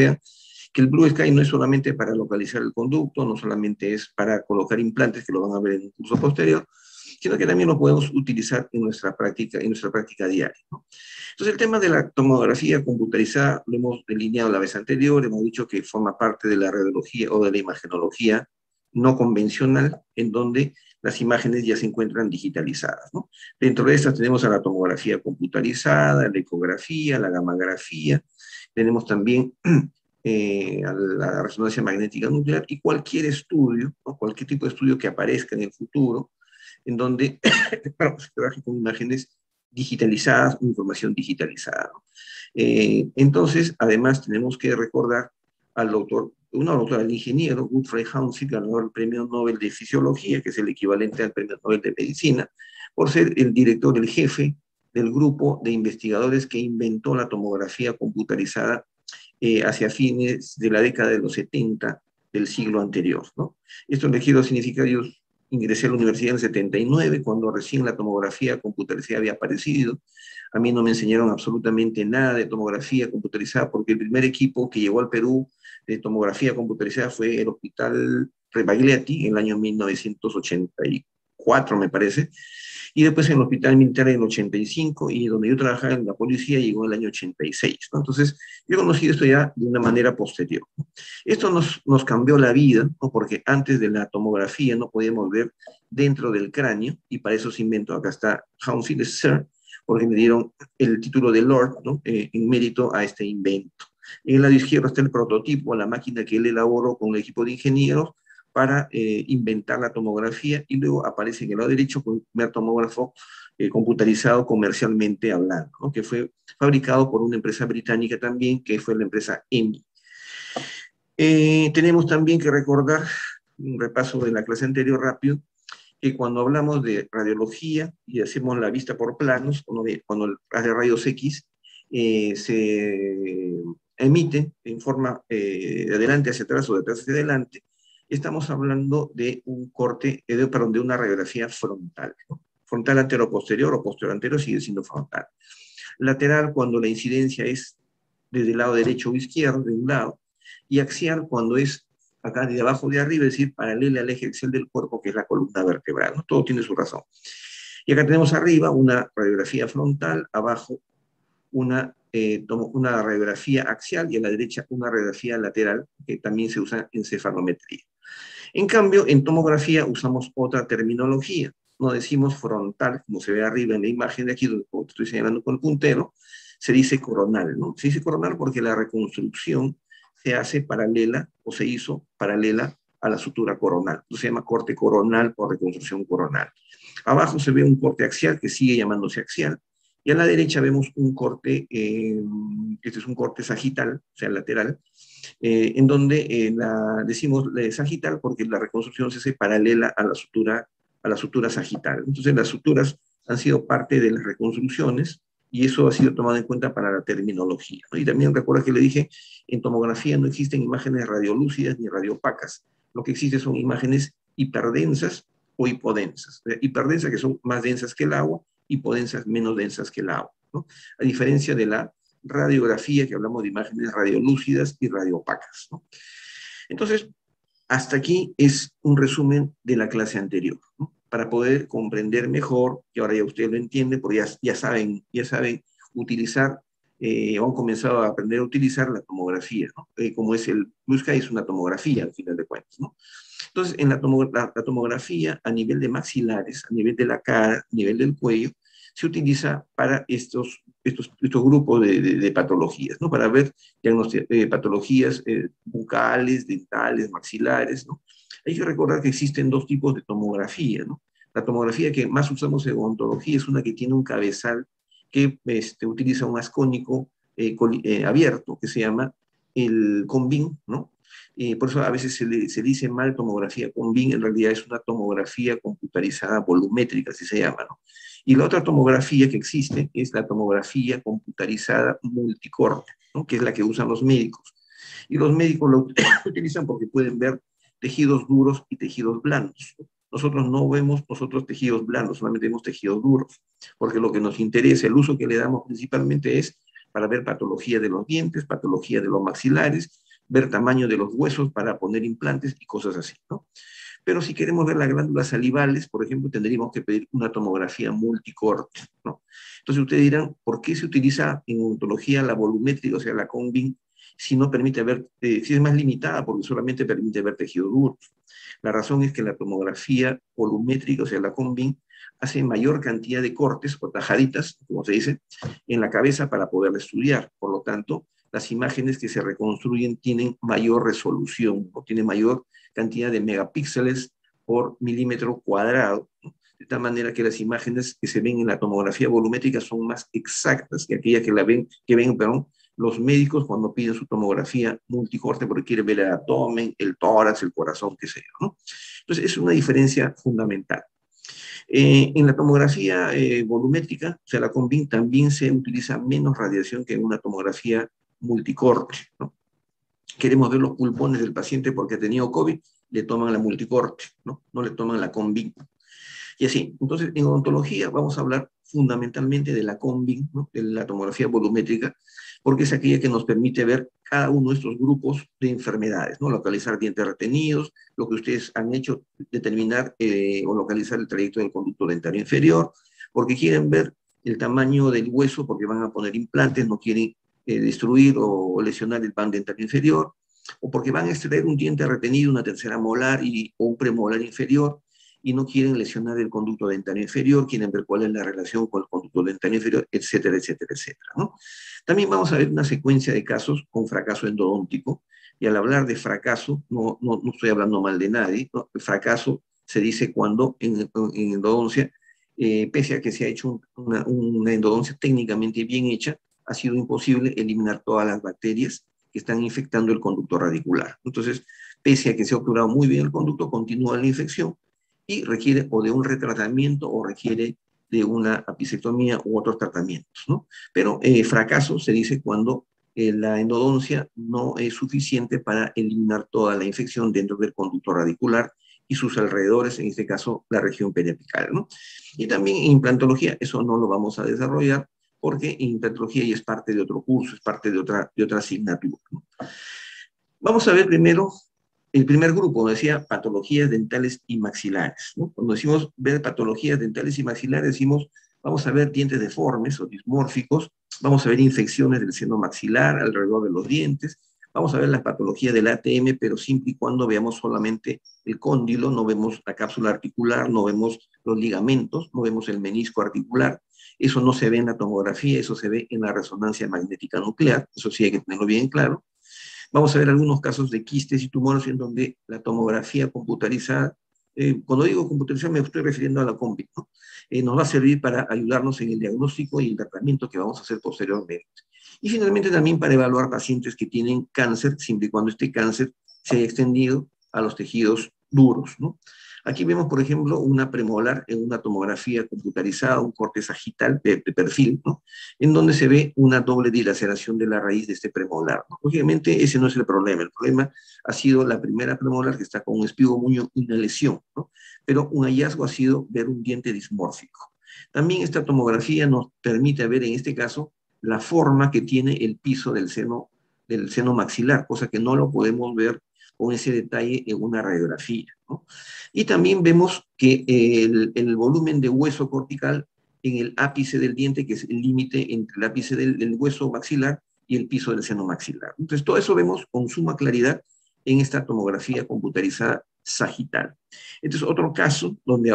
vean que el Blue Sky no es solamente para localizar el conducto, no solamente es para colocar implantes, que lo van a ver en un curso posterior, sino que también lo podemos utilizar en nuestra práctica diaria, ¿no? Entonces, el tema de la tomografía computarizada lo hemos delineado la vez anterior, hemos dicho que forma parte de la radiología o de la imagenología no convencional, en donde las imágenes ya se encuentran digitalizadas, ¿no? Dentro de estas tenemos a la tomografía computarizada, la ecografía, la gammagrafía, tenemos también a la resonancia magnética nuclear y cualquier estudio, ¿no? Cualquier tipo de estudio que aparezca en el futuro, en donde claro, se trabaje con imágenes digitalizadas, información digitalizada, ¿no? Entonces, además, tenemos que recordar al doctor, una doctora, al ingeniero Godfrey Hounsfield, ganador del Premio Nobel de Fisiología, que es el equivalente al Premio Nobel de Medicina, por ser el director, el jefe del grupo de investigadores que inventó la tomografía computarizada hacia fines de la década de los 70 del siglo anterior, ¿no? Esto le quiero significar, yo ingresé a la universidad en el 79, cuando recién la tomografía computarizada había aparecido. A mí no me enseñaron absolutamente nada de tomografía computarizada, porque el primer equipo que llegó al Perú de tomografía computarizada fue el Hospital Rebagliati en el año 1984, me parece, y después en el Hospital Militar en el 85, y donde yo trabajaba en la policía llegó en el año 86, ¿no? Entonces, yo he conocido esto ya de una manera posterior, ¿no? Esto nos cambió la vida, ¿no? Porque antes de la tomografía no podíamos ver dentro del cráneo, y para eso se inventó, acá está Hounsfield Sir, porque me dieron el título de Lord, ¿no? En mérito a este invento. En el lado izquierdo está el prototipo, la máquina que él elaboró con un equipo de ingenieros para inventar la tomografía, y luego aparece en el lado derecho con el primer tomógrafo computarizado comercialmente hablando, ¿no? Que fue fabricado por una empresa británica también, que fue la empresa EMI. Tenemos también que recordar, un repaso de la clase anterior rápido, que cuando hablamos de radiología y hacemos la vista por planos, cuando hace rayos X, se emite en forma de adelante hacia atrás o de atrás hacia adelante, estamos hablando de un corte, perdón, de una radiografía frontal, ¿no? Frontal antero-posterior o posterior-antero sigue siendo frontal. Lateral cuando la incidencia es desde el lado derecho o izquierdo, de un lado, y axial cuando es acá de abajo de arriba, es decir, paralela al eje axial del cuerpo, que es la columna vertebral, ¿no? Todo tiene su razón. Y acá tenemos arriba una radiografía frontal, abajo una radiografía axial, y a la derecha una radiografía lateral, que también se usa en cefalometría. En cambio, en tomografía usamos otra terminología. No decimos frontal, como se ve arriba en la imagen de aquí, donde estoy señalando con el puntero, se dice coronal, ¿no? Se dice coronal porque la reconstrucción se hace paralela, o se hizo paralela a la sutura coronal. Entonces se llama corte coronal por reconstrucción coronal. Abajo se ve un corte axial que sigue llamándose axial, y a la derecha vemos un corte, este es un corte sagital, o sea, lateral, en donde decimos sagital porque la reconstrucción se hace paralela a la sutura sagital. Entonces las suturas han sido parte de las reconstrucciones, y eso ha sido tomado en cuenta para la terminología, ¿no? Y también recuerda que le dije, en tomografía no existen imágenes radiolúcidas ni radiopacas. Lo que existe son imágenes hiperdensas o hipodensas. Hiperdensas, que son más densas que el agua, hipodensas menos densas que el agua, ¿no? A diferencia de la radiografía, que hablamos de imágenes radiolúcidas y radiopacas, ¿no? Entonces, hasta aquí es un resumen de la clase anterior, ¿no? Para poder comprender mejor, y ahora ya ustedes lo entienden, porque ya saben utilizar, o han comenzado a aprender a utilizar la tomografía, ¿no? Como es el Blue Sky, es una tomografía al final de cuentas, ¿no? Entonces, en la tomografía a nivel de maxilares, a nivel de la cara, a nivel del cuello, se utiliza para estos grupos de patologías, ¿no? Para ver patologías bucales, dentales, maxilares, ¿no? Hay que recordar que existen dos tipos de tomografía, ¿no? La tomografía que más usamos en odontología es una que tiene un cabezal que utiliza un ascónico abierto, que se llama el CONBIN, ¿no? Por eso a veces se dice mal tomografía CONBIN, en realidad es una tomografía computarizada volumétrica, así se llama, ¿no? Y la otra tomografía que existe es la tomografía computarizada multicorte, ¿no? Que es la que usan los médicos. Y los médicos lo utilizan porque pueden ver tejidos duros y tejidos blandos. Nosotros no vemos tejidos blandos, solamente vemos tejidos duros, porque lo que nos interesa, el uso que le damos principalmente es para ver patología de los dientes, patología de los maxilares, ver tamaño de los huesos para poner implantes y cosas así, ¿no? Pero si queremos ver las glándulas salivales, por ejemplo, tendríamos que pedir una tomografía multicorte, ¿no? Entonces ustedes dirán, ¿por qué se utiliza en odontología la volumétrica, o sea, la Combin, si no permite ver, si es más limitada, porque solamente permite ver tejidos duros? La razón es que la tomografía volumétrica, o sea, la Combin, hace mayor cantidad de cortes o tajaditas, como se dice, en la cabeza para poder estudiar. Por lo tanto, las imágenes que se reconstruyen tienen mayor resolución o tienen mayor cantidad de megapíxeles por milímetro cuadrado, ¿no? De tal manera que las imágenes que se ven en la tomografía volumétrica son más exactas que aquellas que ven, perdón, los médicos cuando piden su tomografía multicorte porque quieren ver el abdomen, el tórax, el corazón, qué sé yo, ¿no? Entonces, es una diferencia fundamental. En la tomografía volumétrica, o sea, la Combin, también se utiliza menos radiación que en una tomografía multicorte, ¿no? Queremos ver los pulmones del paciente porque ha tenido COVID, le toman la multicorte, ¿no? No le toman la Combin. Y así, entonces en odontología vamos a hablar fundamentalmente de la Combin, ¿no? De la tomografía volumétrica, porque es aquella que nos permite ver cada uno de estos grupos de enfermedades, ¿no? Localizar dientes retenidos, lo que ustedes han hecho, determinar o localizar el trayecto del conducto dentario inferior, porque quieren ver el tamaño del hueso, porque van a poner implantes, no quieren destruir o lesionar el pan dentario inferior, o porque van a extraer un diente retenido, una tercera molar o un premolar inferior, y no quieren lesionar el conducto dentario inferior, quieren ver cuál es la relación con el conducto dentario inferior, etcétera, etcétera, etcétera, ¿no? También vamos a ver una secuencia de casos con fracaso endodóntico, y al hablar de fracaso, no estoy hablando mal de nadie, ¿no? El fracaso se dice cuando en endodoncia, pese a que se ha hecho una endodoncia técnicamente bien hecha, ha sido imposible eliminar todas las bacterias que están infectando el conducto radicular. Entonces, pese a que se ha obturado muy bien el conducto, continúa la infección y requiere o de un retratamiento o requiere de una apicectomía u otros tratamientos, ¿no? Pero fracaso se dice cuando la endodoncia no es suficiente para eliminar toda la infección dentro del conducto radicular y sus alrededores, en este caso la región periapical, ¿no? Y también en implantología, eso no lo vamos a desarrollar porque implantología ya es parte de otro curso, es parte de otra asignatura, ¿no? Vamos a ver primero el primer grupo, decía patologías dentales y maxilares, ¿no? Cuando decimos ver patologías dentales y maxilares, decimos, vamos a ver dientes deformes o dismórficos, vamos a ver infecciones del seno maxilar alrededor de los dientes, vamos a ver las patologías del ATM, pero siempre y cuando veamos solamente el cóndilo, no vemos la cápsula articular, no vemos los ligamentos, no vemos el menisco articular. Eso no se ve en la tomografía, eso se ve en la resonancia magnética nuclear, eso sí hay que tenerlo bien claro. Vamos a ver algunos casos de quistes y tumores en donde la tomografía computarizada, cuando digo computarizada me estoy refiriendo a la COMBI, ¿no? Nos va a servir para ayudarnos en el diagnóstico y el tratamiento que vamos a hacer posteriormente. Y finalmente también para evaluar pacientes que tienen cáncer, siempre y cuando este cáncer se haya extendido a los tejidos duros, ¿no? Aquí vemos, por ejemplo, una premolar en una tomografía computarizada, un corte sagital de perfil, ¿no? En donde se ve una doble dilaceración de la raíz de este premolar, ¿no? Obviamente ese no es el problema ha sido la primera premolar que está con un espigomuño y una lesión, ¿no? Pero un hallazgo ha sido ver un diente dismórfico. También esta tomografía nos permite ver en este caso la forma que tiene el piso del seno maxilar, cosa que no lo podemos ver con ese detalle en una radiografía, ¿no? Y también vemos que el volumen de hueso cortical en el ápice del diente, que es el límite entre el ápice del hueso maxilar y el piso del seno maxilar. Entonces, todo eso vemos con suma claridad en esta tomografía computarizada sagital. Entonces, otro caso donde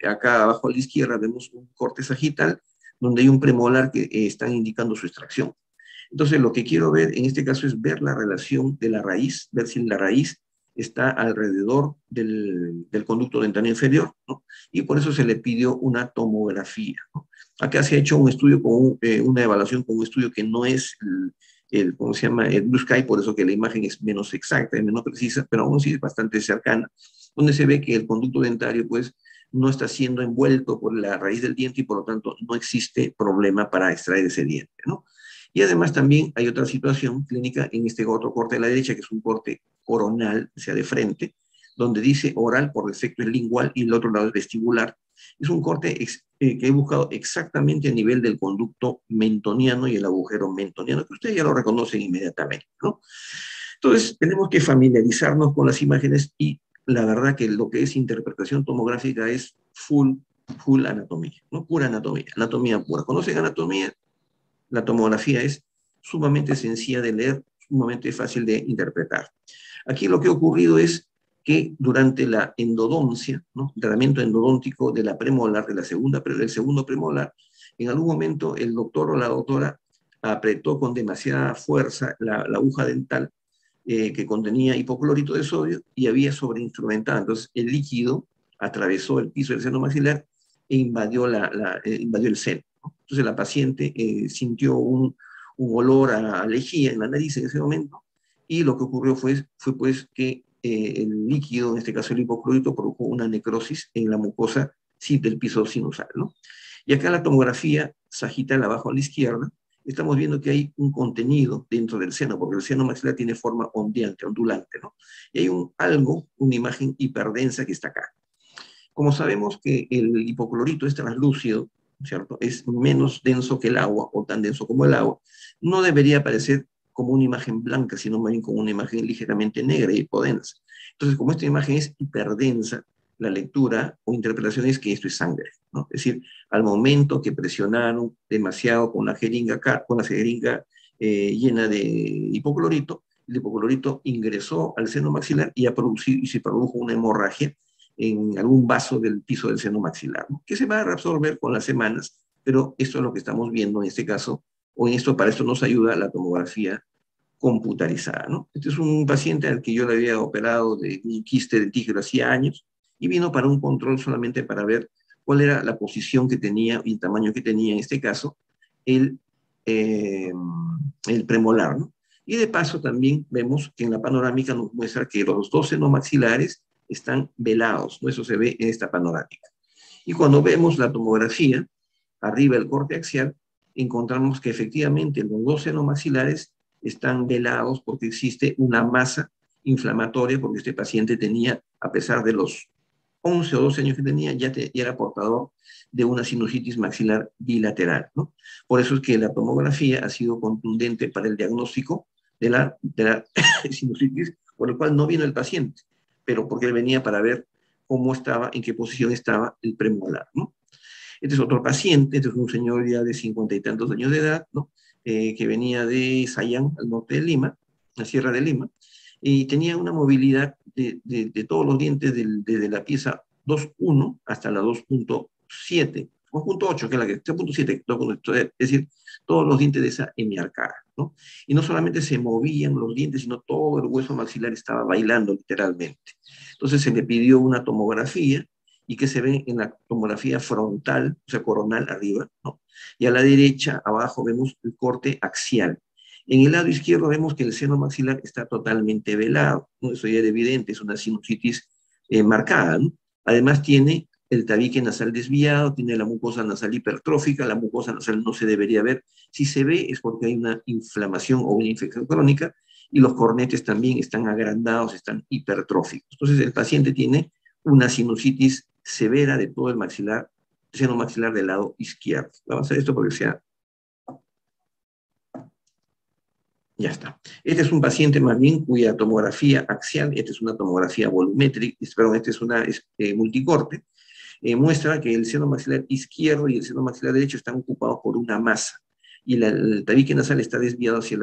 acá abajo a la izquierda vemos un corte sagital donde hay un premolar que están indicando su extracción. Entonces, lo que quiero ver en este caso es ver la relación de la raíz, ver si la raíz está alrededor del conducto dentario inferior, ¿no? Y por eso se le pidió una tomografía, ¿no? Acá se ha hecho un estudio una evaluación con un estudio que no es ¿cómo se llama? El Blue Sky, por eso que la imagen es menos exacta, es menos precisa, pero aún sí es bastante cercana, donde se ve que el conducto dentario, pues, no está siendo envuelto por la raíz del diente y por lo tanto no existe problema para extraer ese diente, ¿no? Y además también hay otra situación clínica en este otro corte de la derecha, que es un corte coronal, o sea, de frente, donde dice oral, por defecto es lingual, y el otro lado es vestibular, Es un corte que he buscado exactamente a nivel del conducto mentoniano y el agujero mentoniano, que ustedes ya lo reconocen inmediatamente, ¿no? Entonces, tenemos que familiarizarnos con las imágenes y la verdad que lo que es interpretación tomográfica es full anatomía, ¿no? Pura anatomía, anatomía pura. ¿Conocen anatomía? La tomografía es sumamente sencilla de leer, sumamente fácil de interpretar. Aquí lo que ha ocurrido es que durante la endodoncia, ¿no? El tratamiento endodóntico de la premolar, del segundo premolar, en algún momento el doctor o la doctora apretó con demasiada fuerza la aguja dental que contenía hipoclorito de sodio y había sobreinstrumentado. Entonces el líquido atravesó el piso del seno maxilar e invadió el seno, ¿no? Entonces la paciente sintió un olor a lejía en la nariz en ese momento y lo que ocurrió fue pues que el líquido, en este caso el hipoclorito, provocó una necrosis en la mucosa del piso sinusal, ¿no? Y acá la tomografía sagital abajo a la izquierda, estamos viendo que hay un contenido dentro del seno, porque el seno maxilar tiene forma ondeante, ondulante, ¿no? Y hay una imagen hiperdensa que está acá. Como sabemos que el hipoclorito es translúcido, ¿cierto? Es menos denso que el agua, o tan denso como el agua, no debería aparecer como una imagen blanca, sino más bien como una imagen ligeramente negra y hipodensa. Entonces, como esta imagen es hiperdensa, la lectura o interpretación es que esto es sangre, ¿no? Es decir, al momento que presionaron demasiado con la jeringa llena de hipoclorito, el hipoclorito ingresó al seno maxilar y se produjo una hemorragia en algún vaso del piso del seno maxilar, ¿no? Que se va a reabsorber con las semanas, pero esto es lo que estamos viendo en este caso, para esto nos ayuda la tomografía computarizada, ¿no? Este es un paciente al que yo le había operado de un quiste dentígeno hacía años y vino para un control solamente para ver cuál era la posición que tenía y el tamaño que tenía, en este caso, el, eh, el premolar, ¿no? Y de paso también vemos que en la panorámica nos muestra que los dos senos maxilares están velados, ¿no? Eso se ve en esta panorámica. Y cuando vemos la tomografía, arriba del corte axial, encontramos que efectivamente los dos senos maxilares están velados porque existe una masa inflamatoria, porque este paciente tenía, a pesar de los 11 o 12 años que tenía, ya era portador de una sinusitis maxilar bilateral, ¿no? Por eso es que la tomografía ha sido contundente para el diagnóstico de la sinusitis, por el cual no vino el paciente, pero porque él venía para ver cómo estaba, en qué posición estaba el premolar, ¿no? Este es otro paciente, este es un señor ya de 50 y tantos años de edad, ¿no? Que venía de Sayán, al norte de Lima, la Sierra de Lima, y tenía una movilidad de todos los dientes desde la pieza 2.1 hasta la 2.7, 2.8, que es la que 3.7, es decir, todos los dientes de esa hemiarcada, ¿no? Y no solamente se movían los dientes, sino todo el hueso maxilar estaba bailando literalmente. Entonces se le pidió una tomografía y que se ve en la tomografía frontal, o sea, coronal arriba, ¿no? Y a la derecha, abajo, vemos el corte axial. En el lado izquierdo vemos que el seno maxilar está totalmente velado, ¿no? Eso ya es evidente, es una sinusitis marcada, ¿no? Además tiene el tabique nasal desviado, tiene la mucosa nasal hipertrófica, la mucosa nasal no se debería ver. Si se ve es porque hay una inflamación o una infección crónica y los cornetes también están agrandados, están hipertróficos. Entonces el paciente tiene una sinusitis severa de todo el maxilar, seno maxilar del lado izquierdo. Vamos a hacer esto porque sea. Ya está. Este es un paciente más bien cuya tomografía axial, esta es una tomografía volumétrica, perdón, esta es una multicorte, muestra que el seno maxilar izquierdo y el seno maxilar derecho están ocupados por una masa y el tabique nasal está desviado hacia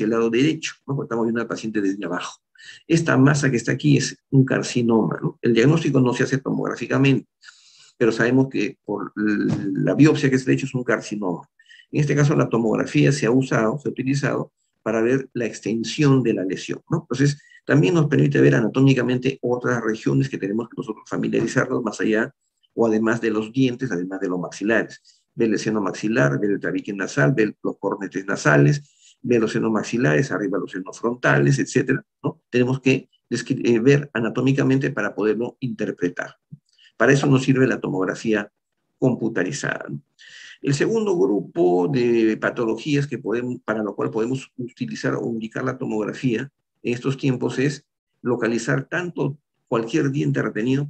el lado derecho, ¿no? Porque estamos viendo al paciente desde abajo. Esta masa que está aquí es un carcinoma, ¿no? El diagnóstico no se hace tomográficamente, pero sabemos que por la biopsia que se ha hecho es un carcinoma. En este caso la tomografía se ha utilizado para ver la extensión de la lesión, ¿no? Entonces, también nos permite ver anatómicamente otras regiones que tenemos que nosotros familiarizarnos más allá o además de los dientes, además de los maxilares. Ver el seno maxilar, ver el tabique nasal, ver los cornetes nasales, ver los senos maxilares, arriba los senos frontales, etcétera, ¿no? Tenemos que ver anatómicamente para poderlo interpretar. Para eso nos sirve la tomografía computarizada, ¿no? El segundo grupo de patologías para lo cual podemos utilizar o indicar la tomografía en estos tiempos es localizar tanto cualquier diente retenido,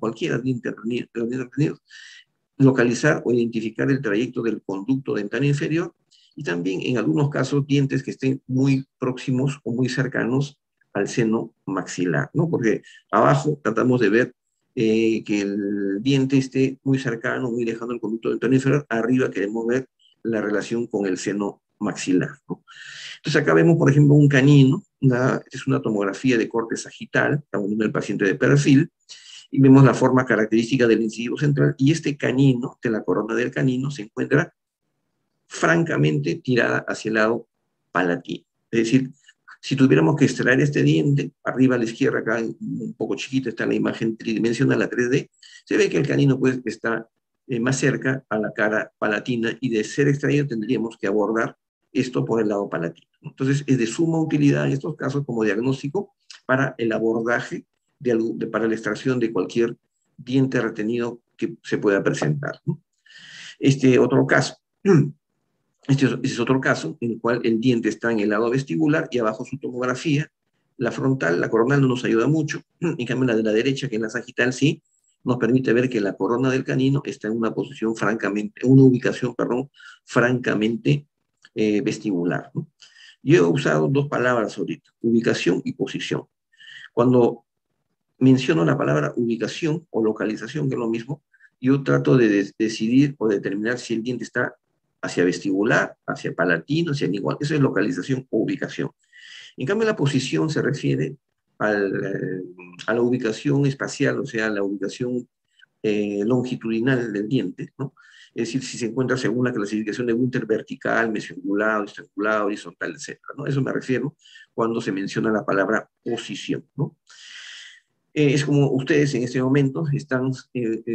localizar o identificar el trayecto del conducto dentario inferior y también en algunos casos dientes que estén muy próximos o muy cercanos al seno maxilar, ¿no? Porque abajo tratamos de ver que el diente esté muy cercano, muy lejano al conducto dentario inferior, arriba queremos ver la relación con el seno maxilar, ¿no? Entonces acá vemos, por ejemplo, un canino, es una tomografía de corte sagital, estamos viendo el paciente de perfil, y vemos la forma característica del incisivo central, y este canino, de la corona del canino, se encuentra francamente tirada hacia el lado palatino. Es decir, si tuviéramos que extraer este diente, arriba a la izquierda, acá un poco chiquita está la imagen tridimensional, la 3D, se ve que el canino pues está más cerca a la cara palatina y de ser extraído tendríamos que abordar esto por el lado palatino. Entonces es de suma utilidad en estos casos como diagnóstico para el abordaje para la extracción de cualquier diente retenido que se pueda presentar, ¿no? Este otro caso, este es otro caso en el cual el diente está en el lado vestibular y abajo su tomografía. La frontal, la coronal no nos ayuda mucho, en cambio la de la derecha, que es la sagital, sí, nos permite ver que la corona del canino está en una posición francamente, una ubicación, perdón, francamente vestibular, ¿no? Yo he usado dos palabras ahorita, ubicación y posición. Cuando menciono la palabra ubicación o localización, que es lo mismo, yo trato de decidir o determinar si el diente está hacia vestibular, hacia palatino, hacia lingual. Eso es localización o ubicación. En cambio, la posición se refiere a la ubicación espacial, o sea, la ubicación longitudinal del diente, ¿no? Es decir, si se encuentra según la clasificación de Wünter vertical, mesioangulado, estrangulado, horizontal, etc., ¿no? Eso me refiero cuando se menciona la palabra posición, ¿no? Es como ustedes en este momento están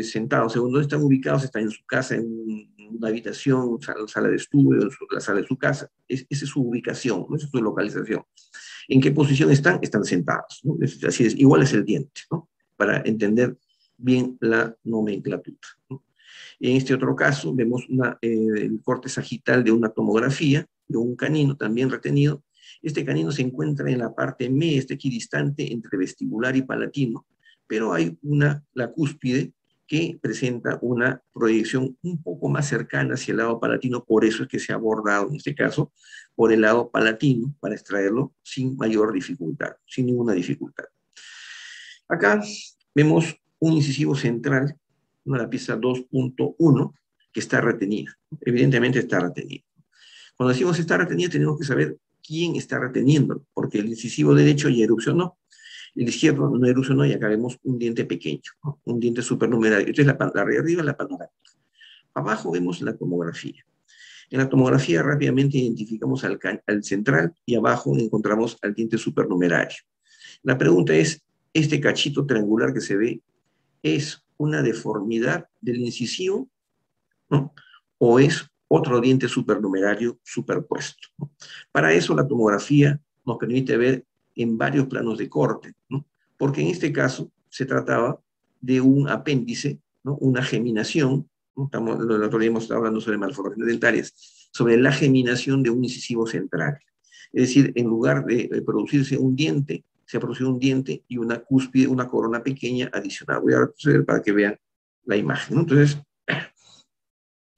sentados, según dónde están ubicados, están en su casa, en una habitación, sala de estudio, la sala de su casa. Esa es su ubicación, ¿no? Esa es su localización. ¿En qué posición están? Están sentados, ¿no? Así es, igual es el diente, ¿no? Para entender bien la nomenclatura, ¿no? En este otro caso vemos el corte sagital de una tomografía, de un canino también retenido. Este canino se encuentra en la parte media, está equidistante entre vestibular y palatino, pero hay la cúspide que presenta una proyección un poco más cercana hacia el lado palatino, por eso es que se ha abordado en este caso por el lado palatino para extraerlo sin mayor dificultad, sin ninguna dificultad. Acá vemos un incisivo central, la pieza 2.1, que está retenida. Evidentemente está retenida. Cuando decimos está retenida, tenemos que saber quién está reteniendo, porque el incisivo derecho ya erupcionó, el izquierdo no erupcionó y acá vemos un diente pequeño, ¿no? Un diente supernumerario. Esta es la de arriba, la panorámica. Abajo vemos la tomografía. En la tomografía rápidamente identificamos al central y abajo encontramos al diente supernumerario. La pregunta es, ¿este cachito triangular que se ve es una deformidad del incisivo, ¿no? ¿O es otro diente supernumerario superpuesto, ¿no? Para eso la tomografía nos permite ver en varios planos de corte, ¿no? Porque en este caso se trataba de un apéndice, ¿no? Una geminación, ¿no? El otro día hemos estado hablando sobre malformaciones dentarias, sobre la geminación de un incisivo central. Es decir, en lugar de producirse un diente, se ha producido un diente y una cúspide, una corona pequeña adicional. Voy a retroceder para que vean la imagen, ¿no? Entonces,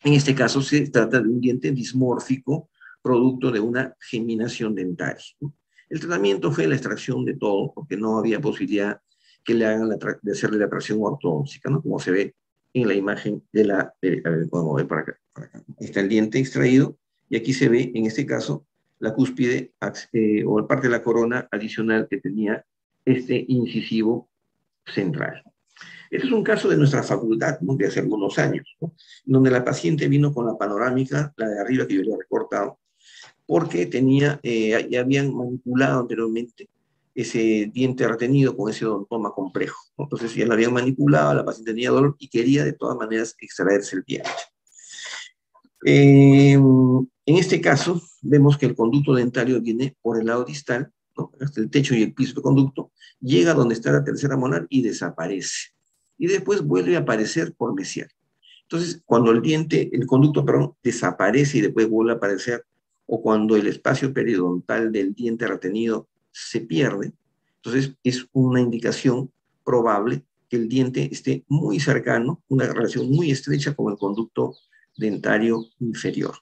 en este caso se trata de un diente dismórfico producto de una geminación dentaria, ¿no? El tratamiento fue la extracción de todo, porque no había posibilidad que le hagan de hacerle la tracción ortodóntica, ¿no? Como se ve en la imagen de la... a ver, vamos a ver para acá, para acá. Está el diente extraído y aquí se ve, en este caso, la cúspide o parte de la corona adicional que tenía este incisivo central. Este es un caso de nuestra facultad, ¿no? De hace algunos años, ¿no? Donde la paciente vino con la panorámica, la de arriba que yo le he recortado, porque ya habían manipulado anteriormente ese diente retenido con ese odontoma complejo, ¿no? Entonces ya lo habían manipulado, la paciente tenía dolor y quería de todas maneras extraerse el diente. En este caso, vemos que el conducto dentario viene por el lado distal, ¿no? Hasta el techo y el piso del conducto, llega donde está la tercera molar y desaparece. Y después vuelve a aparecer por mesial. Entonces, cuando el conducto, perdón, desaparece y después vuelve a aparecer, o cuando el espacio periodontal del diente retenido se pierde, entonces es una indicación probable que el diente esté muy cercano, una relación muy estrecha con el conducto dentario inferior.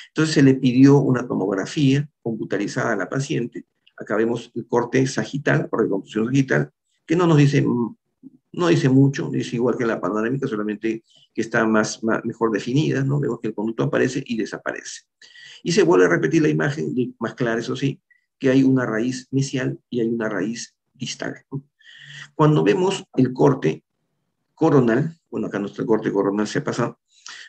Entonces se le pidió una tomografía computarizada a la paciente. Acá vemos el corte sagital, por reconstrucción sagital, que no nos dice, no dice mucho, dice igual que la panorámica, solamente que está mejor definida, ¿no? Vemos que el conducto aparece y desaparece. Y se vuelve a repetir la imagen, más clara, eso sí, que hay una raíz mesial y hay una raíz distal, ¿no? Cuando vemos el corte coronal, bueno, acá nuestro corte coronal se ha pasado,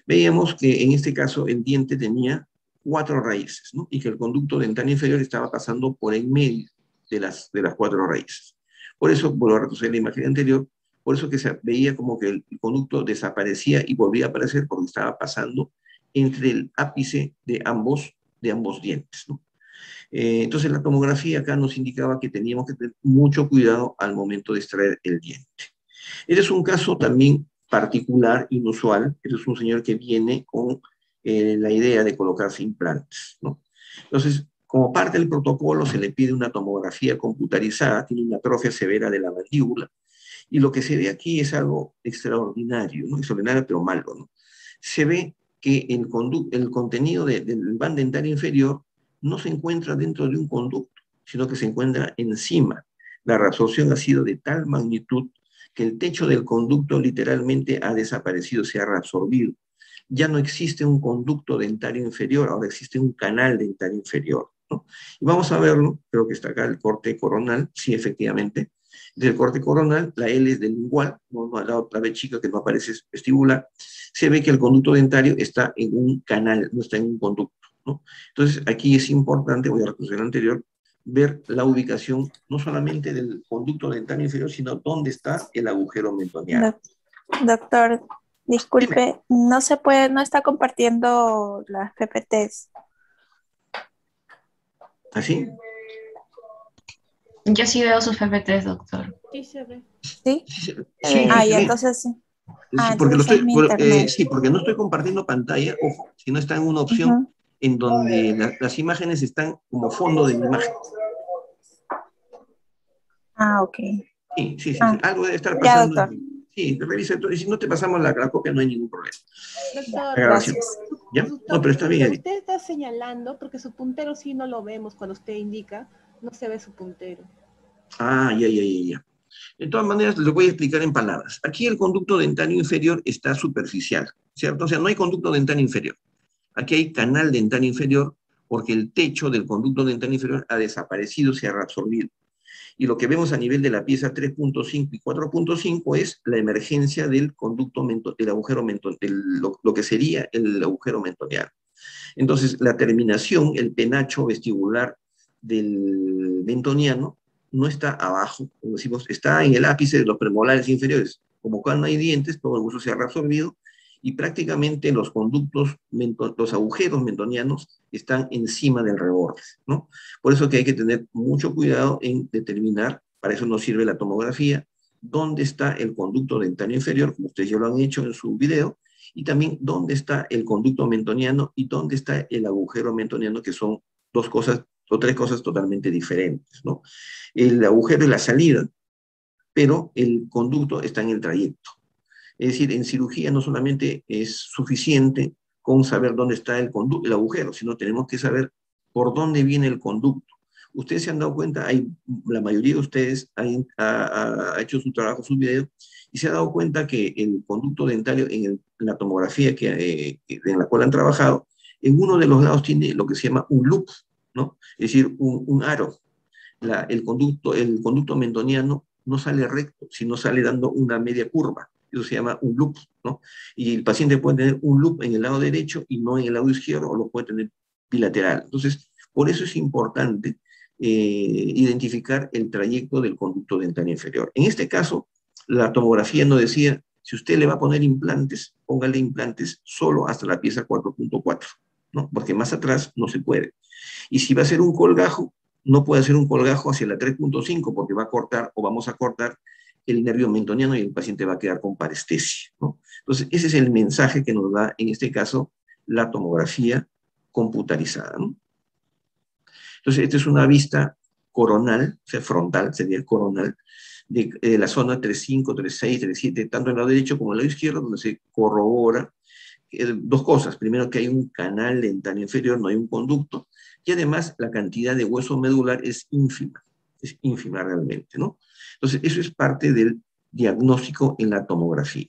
veíamos que en este caso el diente tenía 4 raíces, ¿no? Y que el conducto dental inferior estaba pasando por en medio de las 4 raíces. Por eso, vuelvo a retroceder la imagen anterior, por eso que se veía como que el conducto desaparecía y volvía a aparecer porque estaba pasando entre el ápice de ambos dientes, ¿no? Entonces la tomografía acá nos indicaba que teníamos que tener mucho cuidado al momento de extraer el diente. Este es un caso también particular, inusual. Este es un señor que viene con la idea de colocarse implantes, ¿no? Entonces, como parte del protocolo, se le pide una tomografía computarizada, tiene una atrofia severa de la mandíbula, y lo que se ve aquí es algo extraordinario, ¿no? Extraordinario, pero malo, ¿no? Se ve que el contenido del van dentario inferior no se encuentra dentro de un conducto, sino que se encuentra encima. La reabsorción ha sido de tal magnitud que el techo del conducto literalmente ha desaparecido, se ha reabsorbido. Ya no existe un conducto dentario inferior, ahora existe un canal dentario inferior, ¿no? Y vamos a verlo, creo que está acá el corte coronal, sí, efectivamente. Del corte coronal, la L es del lingual, ¿no? La otra B chica que no aparece es vestibular, se ve que el conducto dentario está en un canal, no está en un conducto, ¿no? Entonces, aquí es importante, voy a retroceder al anterior, ver la ubicación no solamente del conducto dentario inferior, sino dónde está el agujero mentoniano. Doctor, Dime, disculpe, no se puede, no está compartiendo las PPTs. ¿así? Yo sí veo sus PPTs, doctor. Sí se ve. ¿Sí? Sí, Se ve. sí, sí, Ah, se ya, ve. entonces sí. Sí, Ah, porque entonces es mi internet. sí, porque no estoy compartiendo pantalla, ojo, sino está en una opción Ujú. en donde las imágenes están como fondo de la imagen. Ah, ok. Sí, sí, sí, sí. Ah, Algo debe estar ya, pasando. doctor. Sí, revisa todo. Y si no te pasamos la copia, no hay ningún problema. Ya, La Doctor, grabación. gracias. ¿Ya? No, pero está bien, Edith. usted está señalando, porque su puntero sí no lo vemos cuando usted indica, no se ve su puntero. Ah, ya, ya, ya, ya. De todas maneras, les voy a explicar en palabras. Aquí el conducto dentario inferior está superficial, ¿cierto? O sea, no hay conducto dentario inferior. Aquí hay canal dentario inferior porque el techo del conducto dentario inferior ha desaparecido, se ha reabsorbido. Y lo que vemos a nivel de la pieza 3.5 y 4.5 es la emergencia del conducto del agujero lo que sería el agujero mentoniano. Entonces, la terminación, el penacho vestibular del mentoniano, no está abajo, como decimos, está en el ápice de los premolares inferiores. Como cuando no hay dientes, todo el hueso se ha reabsorbido y prácticamente los conductos, los agujeros mentonianos están encima del reborde, ¿no? Por eso que hay que tener mucho cuidado en determinar, para eso nos sirve la tomografía, dónde está el conducto dentario inferior, como ustedes ya lo han hecho en su video, y también dónde está el conducto mentoniano y dónde está el agujero mentoniano, que son 2 cosas o 3 cosas totalmente diferentes, ¿no? El agujero es la salida, pero el conducto está en el trayecto. Es decir, en cirugía no solamente es suficiente con saber dónde está el agujero, sino tenemos que saber por dónde viene el conducto. Ustedes se han dado cuenta, la mayoría de ustedes ha hecho su trabajo, su video, y se ha dado cuenta que el conducto dentario en la tomografía en la cual han trabajado, en uno de los lados tiene lo que se llama un loop, ¿no? Es decir, un aro. El conducto mentoniano no sale recto, sino sale dando una media curva. Eso se llama un loop, ¿no? Y el paciente puede tener un loop en el lado derecho y no en el lado izquierdo, o lo puede tener bilateral. Entonces, por eso es importante identificar el trayecto del conducto dentario inferior. En este caso, la tomografía nos decía, si usted le va a poner implantes, póngale implantes solo hasta la pieza 4.4, ¿no? Porque más atrás no se puede. Y si va a ser un colgajo, no puede hacer un colgajo hacia la 3.5 porque va a cortar o vamos a cortar el nervio mentoniano y el paciente va a quedar con parestesia, ¿no? Entonces, ese es el mensaje que nos da, en este caso, la tomografía computarizada, ¿no? Entonces, esta es una vista coronal, o sea, frontal, sería el coronal, de la zona 3.5, 3.6, 3.7, tanto en el lado derecho como en el lado izquierdo, donde se corrobora dos cosas. Primero, que hay un canal dentario inferior, no hay un conducto, y además la cantidad de hueso medular es ínfima realmente, ¿no? Entonces, eso es parte del diagnóstico en la tomografía.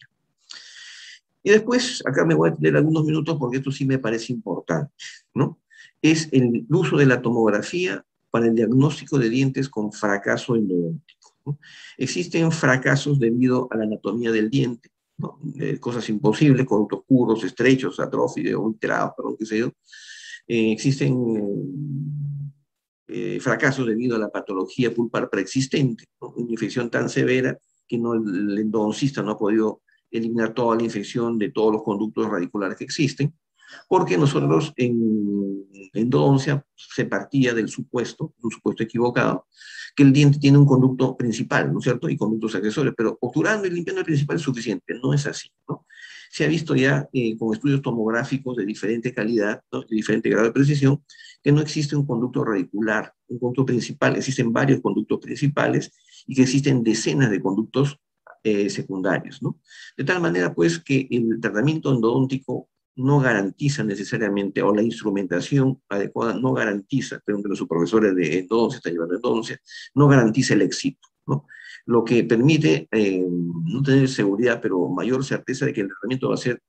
Y después, acá me voy a tener algunos minutos porque esto sí me parece importante, ¿no? Es el uso de la tomografía para el diagnóstico de dientes con fracaso endodóntico, ¿no? Existen fracasos debido a la anatomía del diente, ¿no? Cosas imposibles, conductos oscuros, estrechos, atrófidos, alterados, perdón, qué sé yo. Existen fracasos debido a la patología pulpar preexistente, ¿no? Una infección tan severa que el endodoncista no ha podido eliminar toda la infección de todos los conductos radiculares que existen, porque nosotros en endodoncia se partía del supuesto, un supuesto equivocado, que el diente tiene un conducto principal, ¿no es cierto? Y conductos accesorios, pero obturando y limpiando el principal es suficiente. No es así, ¿no? Se ha visto ya con estudios tomográficos de diferente calidad, ¿no? De diferente grado de precisión, que no existe un conducto radicular, un conducto principal, existen varios conductos principales y que existen decenas de conductos secundarios, ¿no? De tal manera, pues, que el tratamiento endodóntico no garantiza necesariamente, o la instrumentación adecuada no garantiza, pero que los profesores de endodoncia están llevando endodoncia, no garantiza el éxito, ¿no? Lo que permite no tener seguridad, pero mayor certeza de que el tratamiento va a ser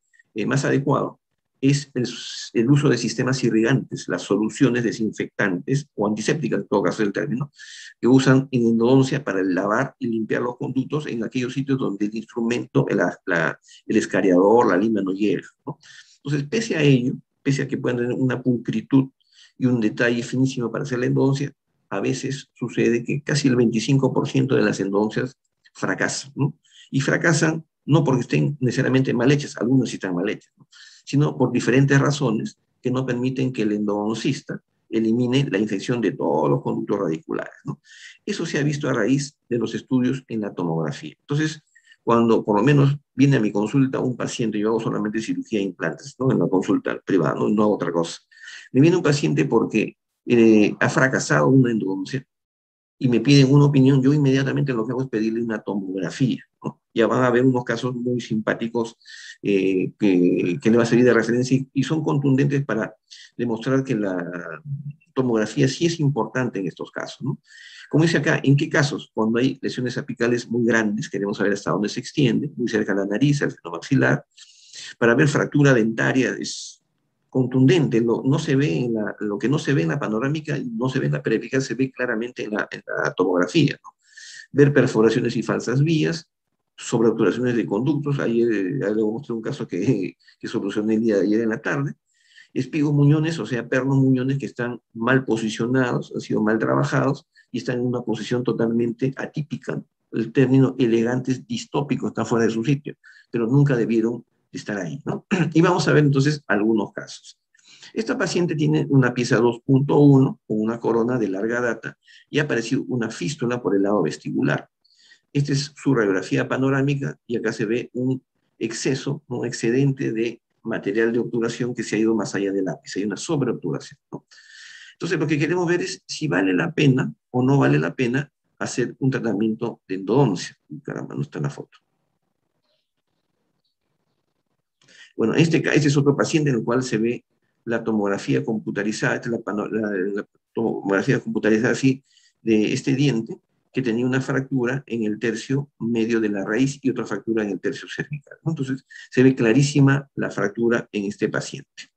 más adecuado, es el uso de sistemas irrigantes, las soluciones desinfectantes, o antisépticas, en todo caso el término, que usan en endodoncia para lavar y limpiar los conductos en aquellos sitios donde el instrumento, el escariador, la lima no llega, ¿no? Entonces, pese a ello, pese a que puedan tener una pulcritud y un detalle finísimo para hacer la endodoncia, a veces sucede que casi el 25% de las endodoncias fracasan, ¿no? Y fracasan no porque estén necesariamente mal hechas, algunas sí están mal hechas, ¿no? Sino por diferentes razones que no permiten que el endodoncista elimine la infección de todos los conductos radiculares, ¿no? Eso se ha visto a raíz de los estudios en la tomografía. Entonces, cuando por lo menos viene a mi consulta un paciente, yo hago solamente cirugía de implantes, ¿no? En la consulta privada, no hago otra cosa. Me viene un paciente porque ha fracasado una endodoncia y me piden una opinión, yo inmediatamente lo que hago es pedirle una tomografía, ¿no? Ya van a haber unos casos muy simpáticos que le va a servir de referencia y son contundentes para demostrar que la tomografía sí es importante en estos casos, ¿no? Como dice acá, ¿en qué casos? Cuando hay lesiones apicales muy grandes, queremos saber hasta dónde se extiende, muy cerca de la nariz, al seno maxilar, para ver fractura dentaria es contundente, no se ve lo que no se ve en la panorámica, no se ve en la periódica, se ve claramente en la tomografía, ¿no? Ver perforaciones y falsas vías, sobreobturaciones de conductos, ayer le mostré un caso que solucioné el día de ayer en la tarde, espigos muñones, o sea, pernos muñones que están mal posicionados, han sido mal trabajados y están en una posición totalmente atípica. El término elegantes distópicos está fuera de su sitio, pero nunca debieron estar ahí, ¿no? Y vamos a ver entonces algunos casos. Esta paciente tiene una pieza 2.1 con una corona de larga data y ha aparecido una fístula por el lado vestibular. Esta es su radiografía panorámica y acá se ve un exceso, un excedente de material de obturación que se ha ido más allá del ápice, hay una sobreobturación, ¿no? Entonces lo que queremos ver es si vale la pena o no vale la pena hacer un tratamiento de endodoncia. Caramba, no está en la foto. Bueno, este es otro paciente en el cual se ve la tomografía computarizada, esta es la tomografía computarizada así de este diente, que tenía una fractura en el tercio medio de la raíz y otra fractura en el tercio cervical, ¿no? Entonces, se ve clarísima la fractura en este paciente.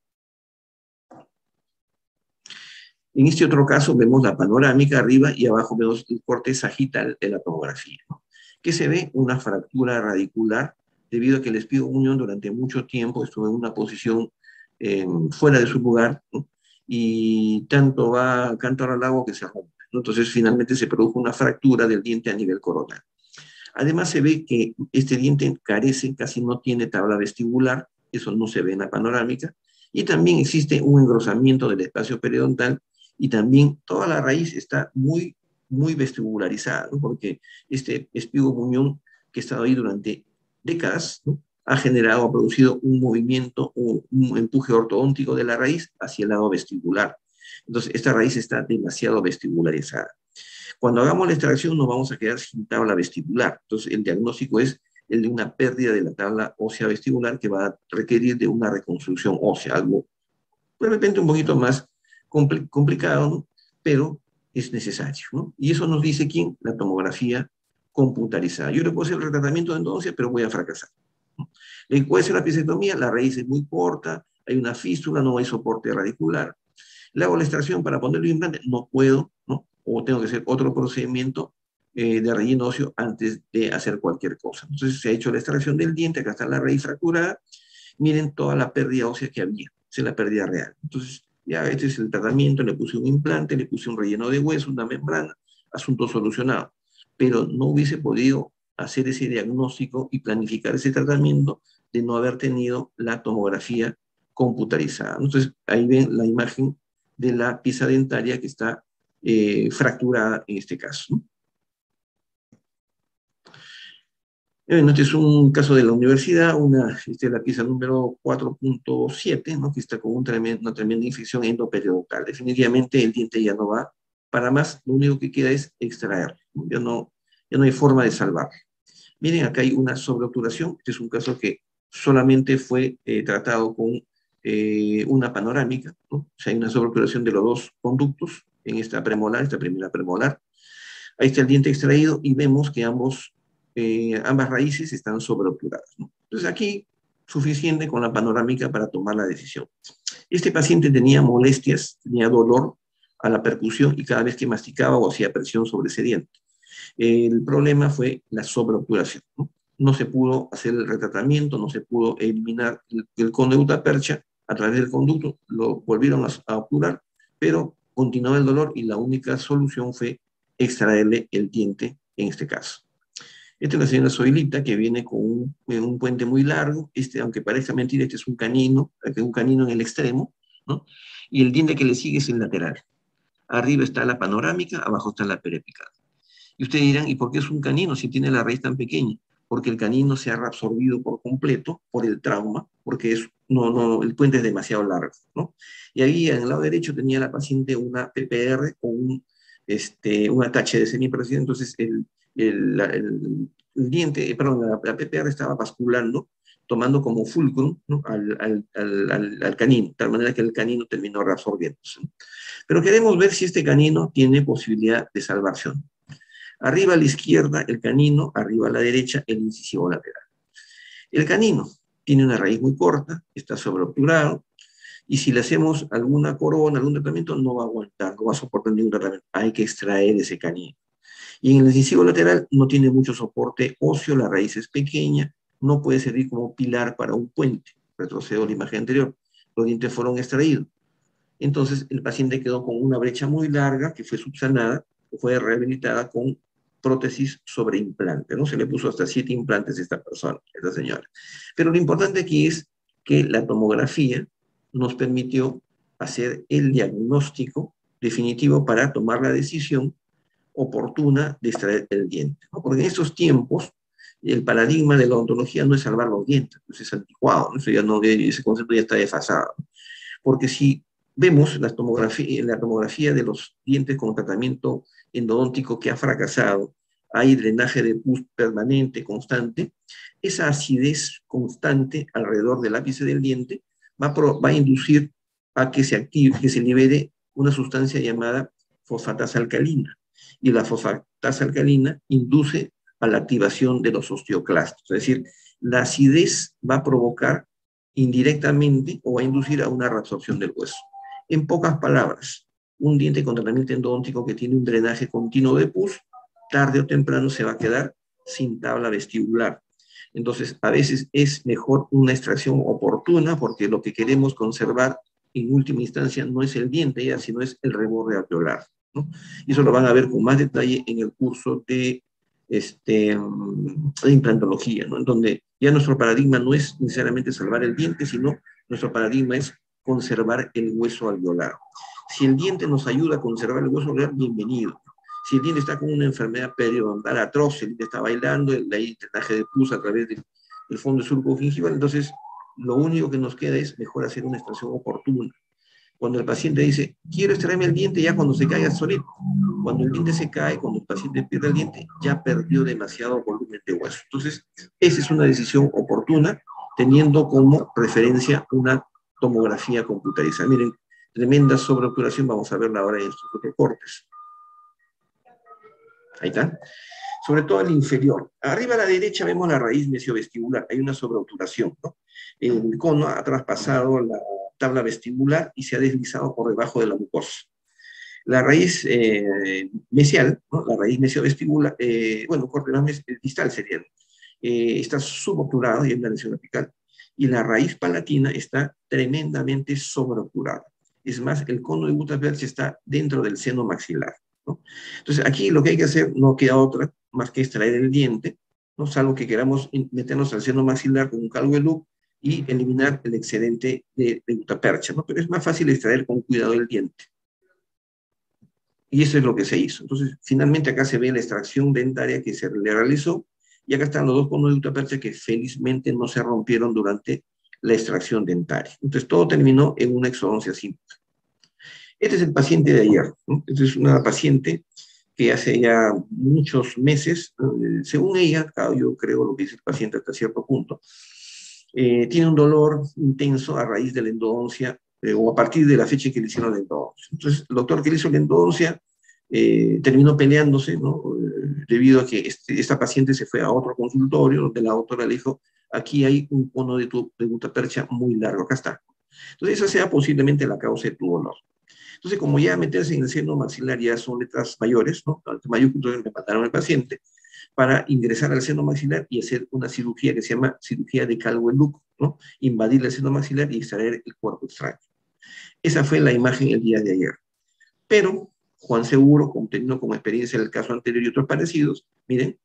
En este otro caso vemos la panorámica arriba y abajo vemos el corte sagital de la tomografía, ¿no? Que se ve una fractura radicular debido a que el espigo muñón durante mucho tiempo estuvo en una posición fuera de su lugar, ¿no? Y tanto va cántaro al agua que se rompe, ¿no? Entonces finalmente se produjo una fractura del diente a nivel coronal. Además se ve que este diente carece, casi no tiene tabla vestibular, eso no se ve en la panorámica, y también existe un engrosamiento del espacio periodontal y también toda la raíz está muy, muy vestibularizada, ¿no? Porque este espigo muñón que ha estado ahí durante décadas, ¿no? Ha producido un movimiento, un empuje ortodóntico de la raíz hacia el lado vestibular. Entonces, esta raíz está demasiado vestibularizada. Cuando hagamos la extracción nos vamos a quedar sin tabla vestibular. Entonces el diagnóstico es el de una pérdida de la tabla ósea vestibular que va a requerir de una reconstrucción ósea, algo de repente un poquito más complicado, ¿no? Pero es necesario, ¿no? Y eso nos dice quién, la tomografía computarizada. Yo le puedo hacer el tratamiento de endodoncia, pero voy a fracasar, ¿no? Le puedo hacer la episiotomía, la raíz es muy corta, hay una fístula, no hay soporte radicular. Le hago la extracción para ponerle un implante, no puedo, ¿no? O tengo que hacer otro procedimiento de relleno óseo antes de hacer cualquier cosa. Entonces se ha hecho la extracción del diente, acá está la raíz fracturada, miren toda la pérdida ósea que había, esa es la pérdida real. Entonces, ya este es el tratamiento, le puse un implante, le puse un relleno de hueso, una membrana, asunto solucionado. Pero no hubiese podido hacer ese diagnóstico y planificar ese tratamiento de no haber tenido la tomografía computarizada. Entonces, ahí ven la imagen de la pieza dentaria que está fracturada en este caso, ¿no? Bueno, este es un caso de la universidad, la pieza número 4.7, ¿no? Que está con una tremenda infección endoperiodontal. Definitivamente el diente ya no va para más, lo único que queda es extraer, ¿no? Ya no hay forma de salvarlo. Miren, acá hay una sobreobturación, este es un caso que solamente fue tratado con una panorámica, ¿no? O sea, hay una sobreobturación de los dos conductos en esta premolar, esta primera premolar. Ahí está el diente extraído y vemos que ambas raíces están sobreobturadas, ¿no? Entonces aquí suficiente con la panorámica para tomar la decisión. Este paciente tenía molestias, tenía dolor a la percusión y cada vez que masticaba o hacía presión sobre ese diente. El problema fue la sobreobturación, ¿no? No se pudo hacer el retratamiento, no se pudo eliminar el cono de gutapercha a través del conducto, lo volvieron a obturar, pero continuaba el dolor y la única solución fue extraerle el diente en este caso. Esta es la señora Zoilita que viene con un puente muy largo, aunque parezca mentira, este es un canino en el extremo, ¿no? Y el diente que le sigue es el lateral. Arriba está la panorámica, abajo está la perepicada. Y ustedes dirán, ¿y por qué es un canino si tiene la raíz tan pequeña? Porque el canino se ha reabsorbido por completo por el trauma, porque el puente es demasiado largo, ¿no? Y ahí en el lado derecho tenía la paciente una PPR o un atache de semipercido, entonces el diente, perdón, la PPR estaba basculando, tomando como fulcrum, ¿no? al canino, de tal manera que el canino terminó reabsorbiéndose, ¿no? Pero queremos ver si este canino tiene posibilidad de salvación. Arriba a la izquierda el canino, arriba a la derecha el incisivo lateral. El canino tiene una raíz muy corta, está sobreobturado, y si le hacemos alguna corona, algún tratamiento, no va a aguantar, no va a soportar ningún tratamiento. Hay que extraer ese canino. Y en el incisivo lateral no tiene mucho soporte óseo, la raíz es pequeña, no puede servir como pilar para un puente. Retrocedo a la imagen anterior. Los dientes fueron extraídos. Entonces el paciente quedó con una brecha muy larga que fue subsanada, que fue rehabilitada con prótesis sobre implante, ¿no? Se le puso hasta 7 implantes a esta persona, a esta señora. Pero lo importante aquí es que la tomografía nos permitió hacer el diagnóstico definitivo para tomar la decisión oportuna de extraer el diente, ¿no? Porque en estos tiempos el paradigma de la odontología no es salvar los dientes, pues es anticuado, ¿no? Ese concepto ya está desfasado. Porque si vemos la tomografía de los dientes con tratamiento endodóntico que ha fracasado, hay drenaje de pus permanente, constante, esa acidez constante alrededor del ápice del diente va a inducir a que se active, que se libere una sustancia llamada fosfatasa alcalina. Y la fosfatasa alcalina induce a la activación de los osteoclastos. Es decir, la acidez va a provocar indirectamente o va a inducir a una reabsorción del hueso. En pocas palabras, un diente con tratamiento endodóntico que tiene un drenaje continuo de pus, tarde o temprano se va a quedar sin tabla vestibular. Entonces, a veces es mejor una extracción oportuna porque lo que queremos conservar en última instancia no es el diente ya, sino es el reborde alveolar, ¿no? Y eso lo van a ver con más detalle en el curso de implantología, ¿no? En donde ya nuestro paradigma no es necesariamente salvar el diente, sino nuestro paradigma es conservar el hueso alveolar. Si el diente nos ayuda a conservar el hueso alveolar, bienvenido. Si el diente está con una enfermedad periodontal atroz, el diente está bailando, hay drenaje de pus a través del fondo del surco gingival, entonces lo único que nos queda es mejor hacer una extracción oportuna. Cuando el paciente dice, quiero extraerme el diente, ya cuando se caiga solito. Cuando el diente se cae, cuando el paciente pierde el diente, ya perdió demasiado volumen de hueso. Entonces, esa es una decisión oportuna, teniendo como referencia una tomografía computarizada. Miren, tremenda sobreoperación, vamos a verla ahora en estos otros cortes. Ahí está. Sobre todo el inferior. Arriba a la derecha vemos la raíz mesiovestibular, hay una sobreobturación, ¿no? El cono ha traspasado la tabla vestibular y se ha deslizado por debajo de la mucosa. La raíz mesial, ¿no? La raíz mesiovestibular, bueno, corte más distal sería, está subobturada y es una lesión apical. Y la raíz palatina está tremendamente sobreobturada. Es más, el cono de Guttapercha está dentro del seno maxilar, ¿no? Entonces, aquí lo que hay que hacer no queda otra más que extraer el diente, ¿no? Salvo que queramos meternos al seno maxilar con un calvo de Luc y eliminar el excedente de Guttapercha, ¿no? Pero es más fácil extraer con cuidado el diente. Y eso es lo que se hizo. Entonces, finalmente acá se ve la extracción dentaria que se le realizó, y acá están los dos conos de Guttapercha que felizmente no se rompieron durante la extracción dentaria. Entonces, todo terminó en una exodoncia simple. Este es el paciente de ayer, ¿no? Esta es una paciente que hace ya muchos meses, según ella, yo creo lo que dice el paciente hasta cierto punto, tiene un dolor intenso a raíz de la endodoncia, o a partir de la fecha en que le hicieron la endodoncia. Entonces, el doctor que le hizo la endodoncia terminó peleándose, ¿no? Debido a que esta paciente se fue a otro consultorio, donde la doctora le dijo, aquí hay un cono de Guttapercha muy largo, acá está. Entonces, esa sea posiblemente la causa de tu dolor. Entonces, como ya meterse en el seno maxilar ya son letras mayores, ¿no? Entonces me mandaron al paciente para ingresar al seno maxilar y hacer una cirugía que se llama cirugía de Calvo-Luc, ¿no? Invadir el seno maxilar y extraer el cuerpo extraño. Esa fue la imagen el día de ayer. Pero Juan Seguro, teniendo como experiencia el caso anterior y otros parecidos, miren,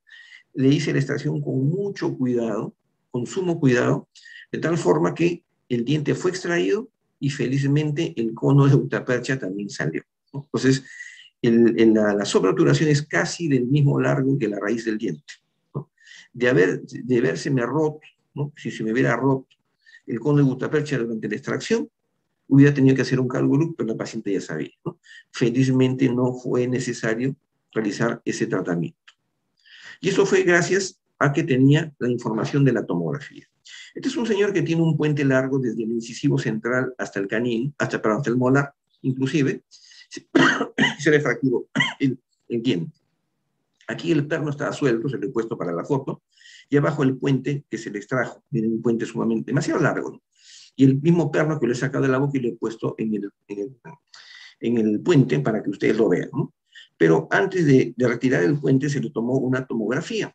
le hice la extracción con mucho cuidado, con sumo cuidado, de tal forma que el diente fue extraído y felizmente el cono de Guttapercha también salió, ¿no? Entonces, la sobreobturación es casi del mismo largo que la raíz del diente, ¿no? De habérseme roto, ¿no? Si se me hubiera roto el cono de Guttapercha durante la extracción, hubiera tenido que hacer un cálculo, pero la paciente ya sabía, ¿no? Felizmente no fue necesario realizar ese tratamiento. Y eso fue gracias a que tenía la información de la tomografía. Este es un señor que tiene un puente largo desde el incisivo central hasta el canino, hasta el molar, inclusive, se le fracturó el diente. Aquí el perno estaba suelto, se lo he puesto para la foto, y abajo el puente que se le extrajo, tiene un puente sumamente, demasiado largo, ¿no? Y el mismo perno que lo he sacado de la boca y lo he puesto en el puente para que ustedes lo vean, ¿no? Pero antes de retirar el puente se le tomó una tomografía.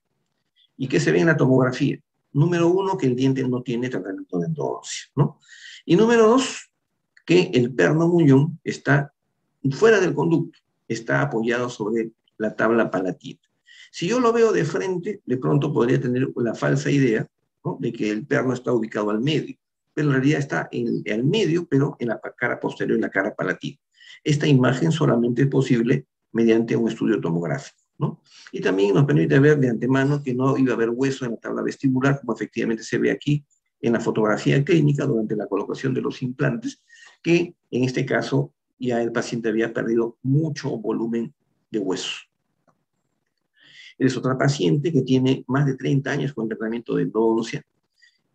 ¿Y qué se ve en la tomografía? Número uno, que el diente no tiene tratamiento de endodoncia, ¿no? Y número dos, que el perno muñón está fuera del conducto, está apoyado sobre la tabla palatina. Si yo lo veo de frente, de pronto podría tener la falsa idea, ¿no?, de que el perno está ubicado al medio, pero en realidad está al medio, pero en la cara posterior, en la cara palatina. Esta imagen solamente es posible mediante un estudio tomográfico, ¿no? Y también nos permite ver de antemano que no iba a haber hueso en la tabla vestibular, como efectivamente se ve aquí en la fotografía clínica durante la colocación de los implantes, que en este caso ya el paciente había perdido mucho volumen de hueso. Es otra paciente que tiene más de 30 años con tratamiento de endodoncia.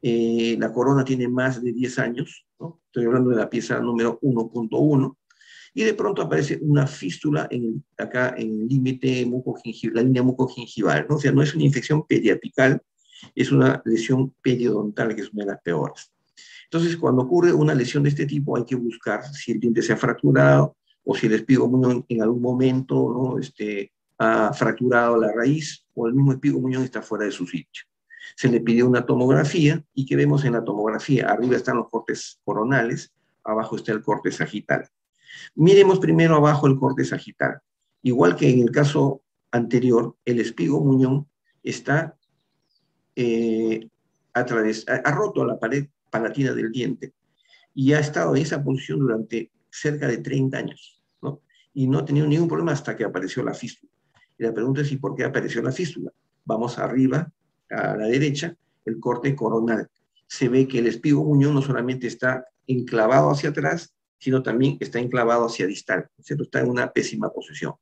La corona tiene más de 10 años, ¿no? Estoy hablando de la pieza número 1.1, y de pronto aparece una fístula acá en el límite mucogingival, la línea mucogingival, ¿no? O sea, no es una infección periapical, es una lesión periodontal, que es una de las peores. Entonces, cuando ocurre una lesión de este tipo, hay que buscar si el diente se ha fracturado o si el espigomuñón en algún momento, ¿no?, ha fracturado la raíz, o el mismo espigomuñón está fuera de su sitio. Se le pidió una tomografía, y ¿qué vemos en la tomografía? Arriba están los cortes coronales, abajo está el corte sagital. Miremos primero abajo el corte sagital. Igual que en el caso anterior, el espigomuñón está ha roto la pared palatina del diente y ha estado en esa posición durante cerca de 30 años, ¿no? Y no ha tenido ningún problema hasta que apareció la fístula. Y la pregunta es, ¿y por qué apareció la fístula? Vamos arriba, a la derecha, el corte coronal. Se ve que el espigomuñón no solamente está enclavado hacia atrás, sino también está enclavado hacia distal, ¿cierto? Está en una pésima posición.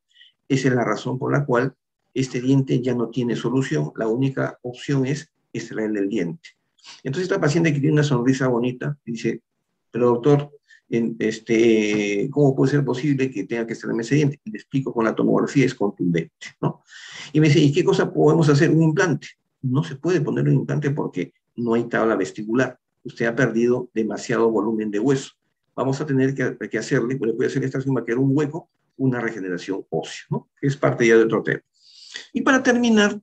Esa es la razón por la cual este diente ya no tiene solución. La única opción es extraerle el diente. Entonces esta paciente que tiene una sonrisa bonita dice, pero doctor, ¿cómo puede ser posible que tenga que extraerme ese diente? Y le explico con la tomografía, es contundente, ¿no? Y me dice, ¿y qué cosa podemos hacer? Un implante. No se puede poner un implante porque no hay tabla vestibular. Usted ha perdido demasiado volumen de hueso. Vamos a tener que hacerle, le puede hacer extracción, va a quedar un hueco, una regeneración ósea, ¿no? Que es parte ya de otro tema. Y para terminar,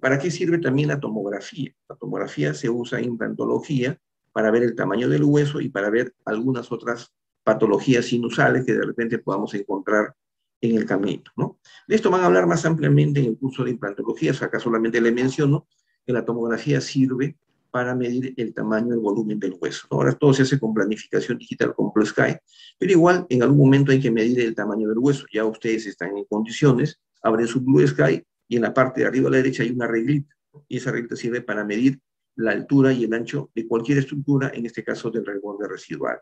¿para qué sirve también la tomografía? La tomografía se usa en implantología para ver el tamaño del hueso y para ver algunas otras patologías sinusales que de repente podamos encontrar en el camino, ¿no? De esto van a hablar más ampliamente en el curso de implantología, o sea, acá solamente le menciono que la tomografía sirve para medir el tamaño y el volumen del hueso. Ahora todo se hace con planificación digital con Blue Sky, pero igual en algún momento hay que medir el tamaño del hueso. Ya ustedes están en condiciones, abren su Blue Sky y en la parte de arriba a la derecha hay una reglita, y esa reglita sirve para medir la altura y el ancho de cualquier estructura, en este caso del reborde residual.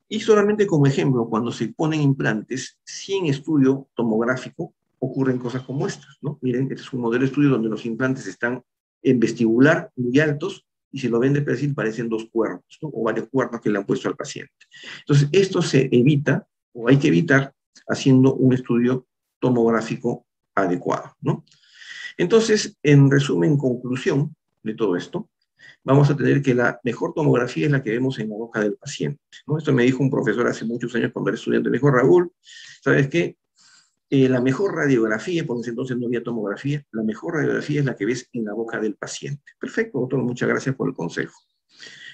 Y solamente como ejemplo, cuando se ponen implantes sin estudio tomográfico, ocurren cosas como estas, ¿no? Miren, este es un modelo de estudio donde los implantes están en vestibular muy altos, y si lo ven de perfil parecen dos cuernos, ¿no? O varios cuernos que le han puesto al paciente. Entonces, esto se evita, o hay que evitar, haciendo un estudio tomográfico adecuado, ¿no? Entonces, en resumen, conclusión de todo esto, vamos a tener que la mejor tomografía es la que vemos en la boca del paciente, ¿no? Esto me dijo un profesor hace muchos años cuando era estudiante. Me dijo, Raúl, ¿sabes qué? La mejor radiografía, por ese entonces no había tomografía, la mejor radiografía es la que ves en la boca del paciente. Perfecto, doctor, muchas gracias por el consejo.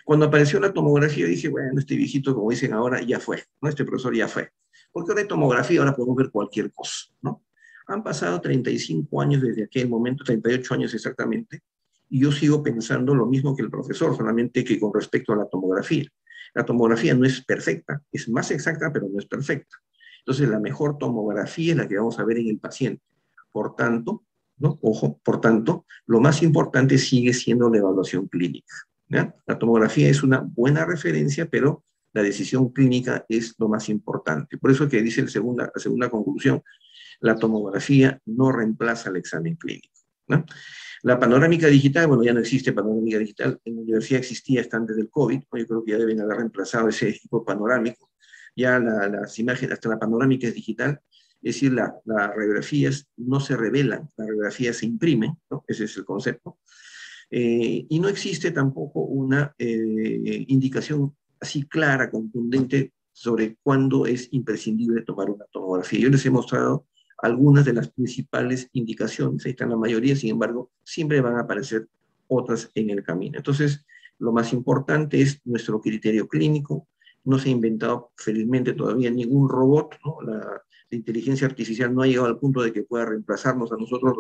Cuando apareció la tomografía dije, bueno, este viejito, como dicen ahora, ya fue, ¿no? Este profesor ya fue. Porque ahora hay tomografía, ahora podemos ver cualquier cosa, ¿no? Han pasado 35 años desde aquel momento, 38 años exactamente, y yo sigo pensando lo mismo que el profesor, solamente que con respecto a la tomografía. La tomografía no es perfecta, es más exacta, pero no es perfecta. Entonces, la mejor tomografía es la que vamos a ver en el paciente. Por tanto, ¿no? Ojo, por tanto, lo más importante sigue siendo la evaluación clínica, ¿ya? La tomografía es una buena referencia, pero la decisión clínica es lo más importante. Por eso que dice la segunda conclusión, la tomografía no reemplaza el examen clínico, ¿no? La panorámica digital, bueno, ya no existe panorámica digital, en la universidad existía hasta antes del COVID, ¿no? Yo creo que ya deben haber reemplazado ese equipo panorámico, ya las imágenes, hasta la panorámica es digital, es decir, las radiografías no se revelan, las radiografías se imprimen, ¿no? Ese es el concepto, y no existe tampoco una indicación así clara, contundente, sobre cuándo es imprescindible tomar una tomografía. Yo les he mostrado algunas de las principales indicaciones, ahí están la mayoría, sin embargo, siempre van a aparecer otras en el camino. Entonces, lo más importante es nuestro criterio clínico. No se ha inventado felizmente todavía ningún robot, ¿no? La inteligencia artificial no ha llegado al punto de que pueda reemplazarnos a nosotros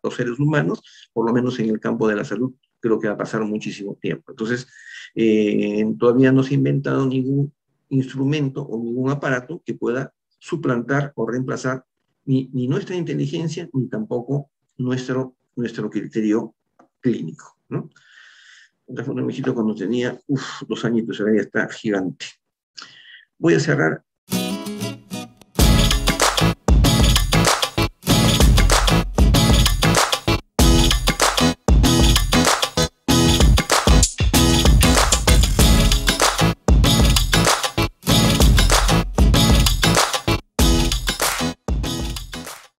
los seres humanos, por lo menos en el campo de la salud, creo que va a pasar muchísimo tiempo. Entonces, todavía no se ha inventado ningún instrumento o ningún aparato que pueda suplantar o reemplazar ni nuestra inteligencia, ni tampoco nuestro criterio clínico, ¿no? Entonces, un viejito cuando tenía 2 añitos, ahora ya está gigante. Voy a cerrar